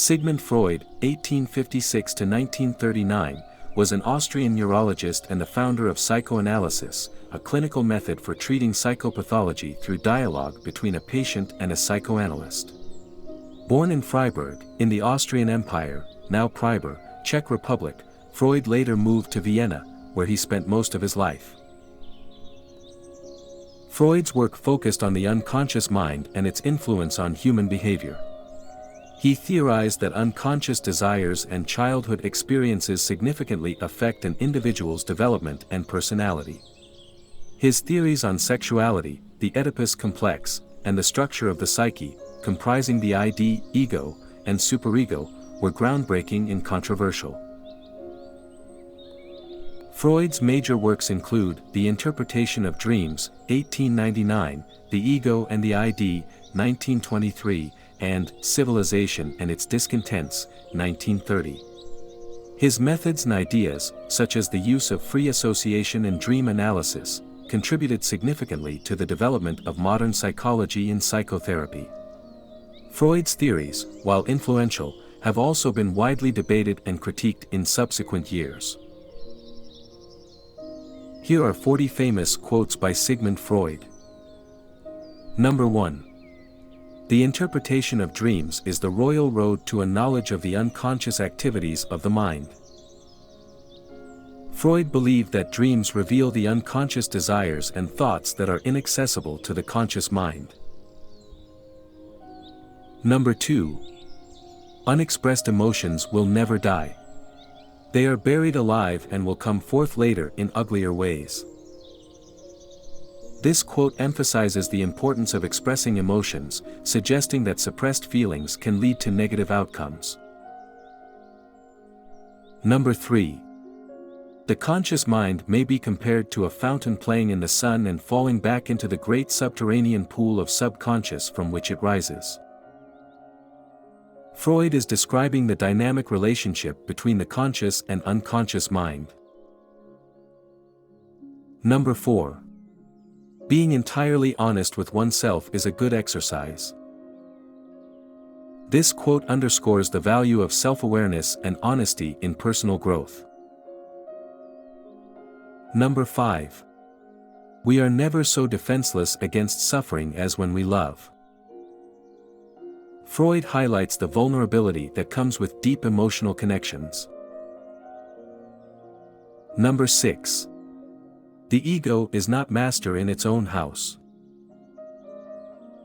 Sigmund Freud, 1856 to 1939, was an Austrian neurologist and the founder of Psychoanalysis, a clinical method for treating psychopathology through dialogue between a patient and a psychoanalyst. Born in Freiburg, in the Austrian Empire, now Pribor, Czech Republic, Freud later moved to Vienna, where he spent most of his life. Freud's work focused on the unconscious mind and its influence on human behavior. He theorized that unconscious desires and childhood experiences significantly affect an individual's development and personality. His theories on sexuality, the Oedipus complex, and the structure of the psyche, comprising the id, ego, and superego, were groundbreaking and controversial. Freud's major works include The Interpretation of Dreams, 1899, The Ego and the ID, 1923, and Civilization and Its Discontents, 1930. His methods and ideas, such as the use of free association and dream analysis, contributed significantly to the development of modern psychology and psychotherapy. Freud's theories, while influential, have also been widely debated and critiqued in subsequent years. Here are 40 famous quotes by Sigmund Freud. Number 1. The interpretation of dreams is the royal road to a knowledge of the unconscious activities of the mind. Freud believed that dreams reveal the unconscious desires and thoughts that are inaccessible to the conscious mind. Number 2. Unexpressed emotions will never die. They are buried alive and will come forth later in uglier ways. This quote emphasizes the importance of expressing emotions, suggesting that suppressed feelings can lead to negative outcomes. Number 3. The conscious mind may be compared to a fountain playing in the sun and falling back into the great subterranean pool of subconscious from which it rises. Freud is describing the dynamic relationship between the conscious and unconscious mind. Number 4. Being entirely honest with oneself is a good exercise. This quote underscores the value of self-awareness and honesty in personal growth. Number 5. We are never so defenseless against suffering as when we love. Freud highlights the vulnerability that comes with deep emotional connections. Number 6. The ego is not master in its own house.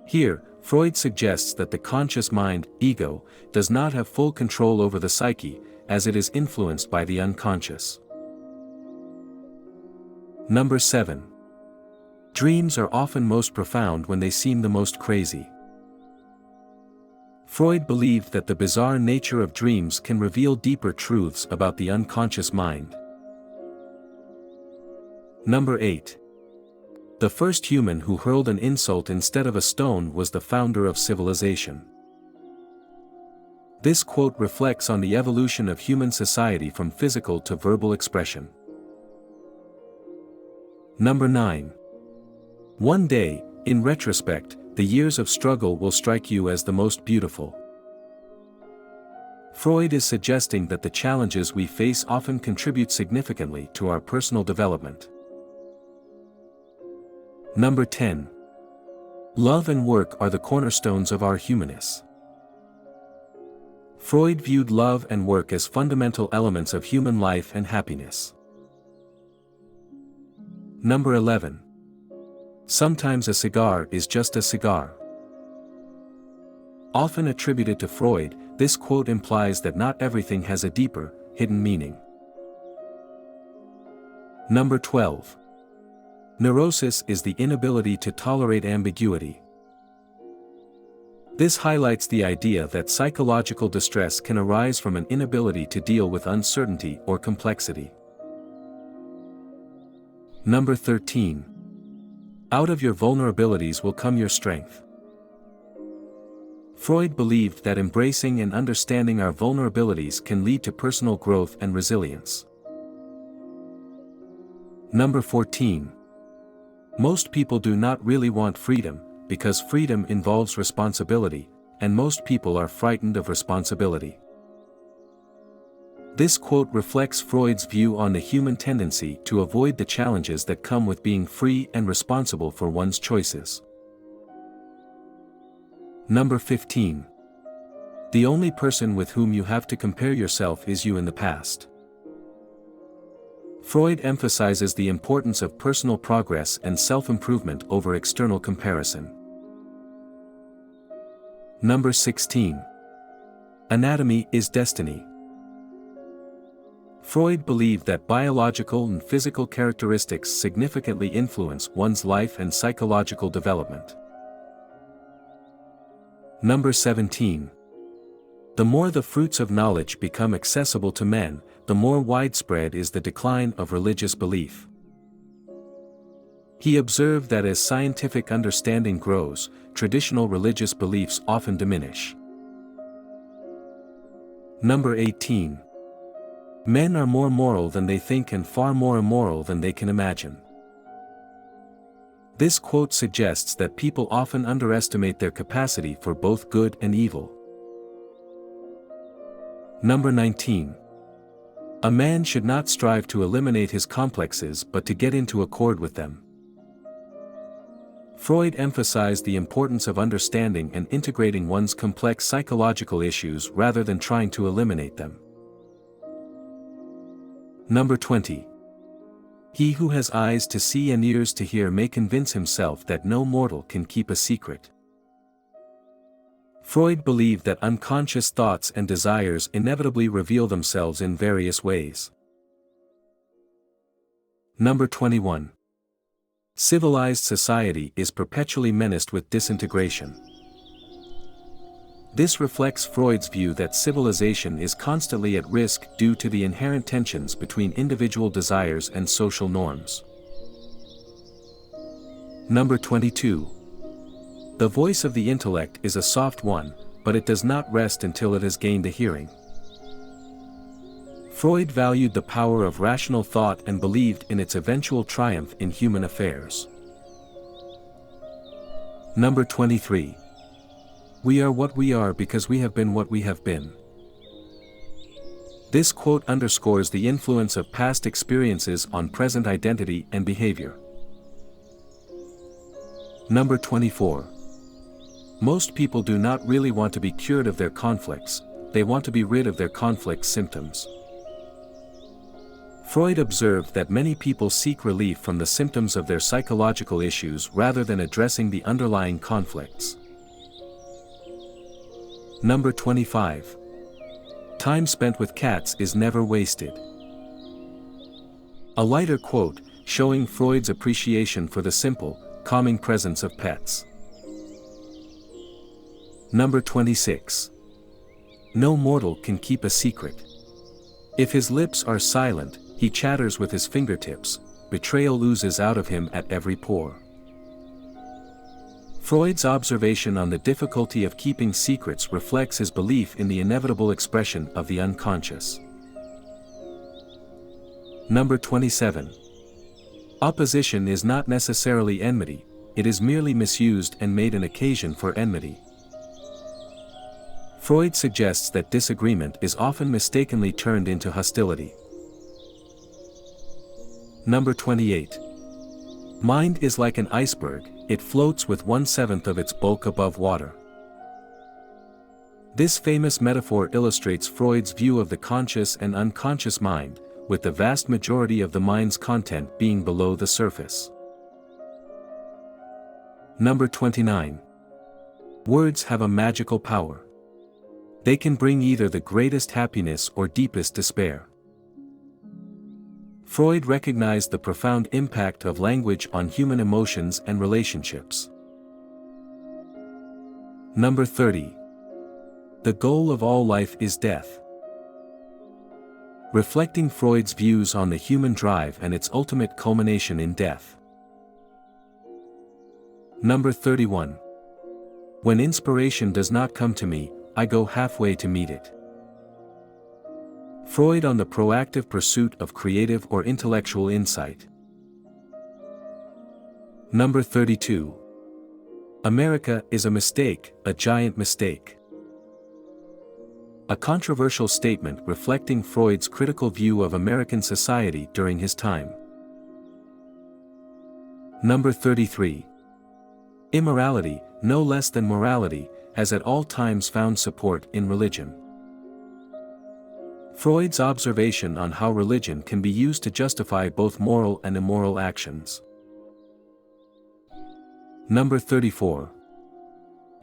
Here, Freud suggests that the conscious mind, ego, does not have full control over the psyche, as it is influenced by the unconscious. Number 7. Dreams are often most profound when they seem the most crazy. Freud believed that the bizarre nature of dreams can reveal deeper truths about the unconscious mind. Number 8. The first human who hurled an insult instead of a stone was the founder of civilization. This quote reflects on the evolution of human society from physical to verbal expression. Number 9. One day, in retrospect, the years of struggle will strike you as the most beautiful. Freud is suggesting that the challenges we face often contribute significantly to our personal development. Number 10. Love and work are the cornerstones of our humanness. Freud viewed love and work as fundamental elements of human life and happiness. Number 11. Sometimes a cigar is just a cigar. Often attributed to Freud, this quote implies that not everything has a deeper, hidden meaning. Number 12. Neurosis is the inability to tolerate ambiguity. This highlights the idea that psychological distress can arise from an inability to deal with uncertainty or complexity. Number 13. Out of your vulnerabilities will come your strength. Freud believed that embracing and understanding our vulnerabilities can lead to personal growth and resilience. Number 14. Most people do not really want freedom, because freedom involves responsibility, and most people are frightened of responsibility. This quote reflects Freud's view on the human tendency to avoid the challenges that come with being free and responsible for one's choices. Number 15. The only person with whom you have to compare yourself is you in the past. Freud emphasizes the importance of personal progress and self-improvement over external comparison. Number 16. Anatomy is destiny. Freud believed that biological and physical characteristics significantly influence one's life and psychological development. Number 17. The more the fruits of knowledge become accessible to men, the more widespread is the decline of religious belief. He observed that as scientific understanding grows, traditional religious beliefs often diminish. Number 18. Men are more moral than they think and far more immoral than they can imagine. This quote suggests that people often underestimate their capacity for both good and evil. Number 19. A man should not strive to eliminate his complexes but to get into accord with them. Freud emphasized the importance of understanding and integrating one's complex psychological issues rather than trying to eliminate them. Number 20. He who has eyes to see and ears to hear may convince himself that no mortal can keep a secret. Freud believed that unconscious thoughts and desires inevitably reveal themselves in various ways. Number 21. Civilized society is perpetually menaced with disintegration. This reflects Freud's view that civilization is constantly at risk due to the inherent tensions between individual desires and social norms. Number 22. The voice of the intellect is a soft one, but it does not rest until it has gained a hearing. Freud valued the power of rational thought and believed in its eventual triumph in human affairs. Number 23. We are what we are because we have been what we have been. This quote underscores the influence of past experiences on present identity and behavior. Number 24. Most people do not really want to be cured of their conflicts, they want to be rid of their conflict symptoms. Freud observed that many people seek relief from the symptoms of their psychological issues rather than addressing the underlying conflicts. Number 25. Time spent with cats is never wasted. A lighter quote, showing Freud's appreciation for the simple, calming presence of pets. Number 26. No mortal can keep a secret. If his lips are silent, he chatters with his fingertips, betrayal oozes out of him at every pore. Freud's observation on the difficulty of keeping secrets reflects his belief in the inevitable expression of the unconscious. Number 27. Opposition is not necessarily enmity, it is merely misused and made an occasion for enmity. Freud suggests that disagreement is often mistakenly turned into hostility. Number 28. Mind is like an iceberg, it floats with 1/7 of its bulk above water. This famous metaphor illustrates Freud's view of the conscious and unconscious mind, with the vast majority of the mind's content being below the surface. Number 29. Words have a magical power. They can bring either the greatest happiness or deepest despair. Freud recognized the profound impact of language on human emotions and relationships. Number 30. The goal of all life is death. Reflecting Freud's views on the human drive and its ultimate culmination in death. Number 31. When inspiration does not come to me, I go halfway to meet it. Freud on the proactive pursuit of creative or intellectual insight. Number 32. America is a mistake, a giant mistake. A controversial statement reflecting Freud's critical view of American society during his time. Number 33. Immorality, no less than morality, has at all times found support in religion. Freud's observation on how religion can be used to justify both moral and immoral actions. Number 34.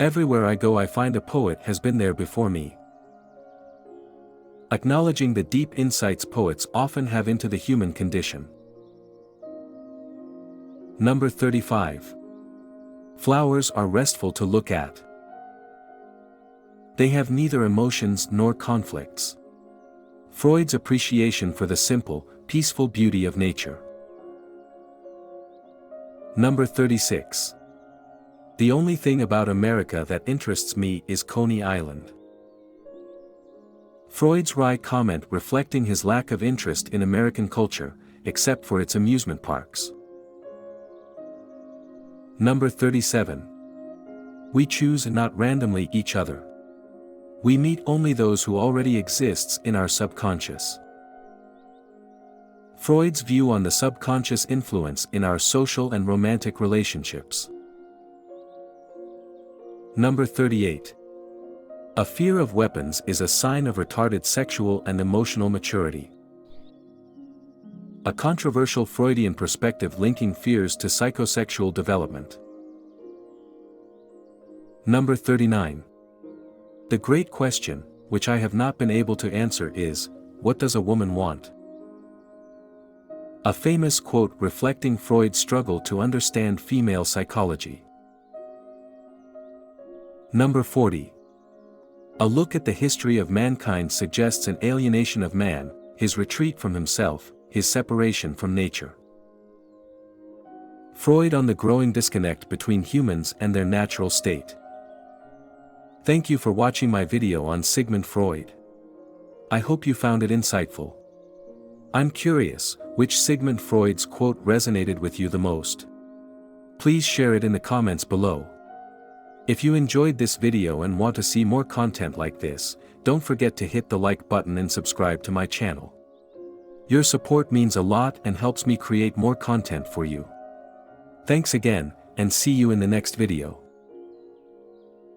Everywhere I go I find a poet has been there before me. Acknowledging the deep insights poets often have into the human condition. Number 35. Flowers are restful to look at. They have neither emotions nor conflicts. Freud's appreciation for the simple, peaceful beauty of nature. Number 36. The only thing about America that interests me is Coney Island. Freud's wry comment reflecting his lack of interest in American culture, except for its amusement parks. Number 37. We choose not randomly each other. We meet only those who already exists in our subconscious. Freud's view on the subconscious influence in our social and romantic relationships. Number 38. A fear of weapons is a sign of retarded sexual and emotional maturity. A controversial Freudian perspective linking fears to psychosexual development. Number 39. The great question, which I have not been able to answer is, what does a woman want? A famous quote reflecting Freud's struggle to understand female psychology. Number 40. A look at the history of mankind suggests an alienation of man, his retreat from himself, his separation from nature. Freud on the growing disconnect between humans and their natural state. Thank you for watching my video on Sigmund Freud. I hope you found it insightful. I'm curious, which Sigmund Freud's quote resonated with you the most? Please share it in the comments below. If you enjoyed this video and want to see more content like this, don't forget to hit the like button and subscribe to my channel. Your support means a lot and helps me create more content for you. Thanks again, and see you in the next video.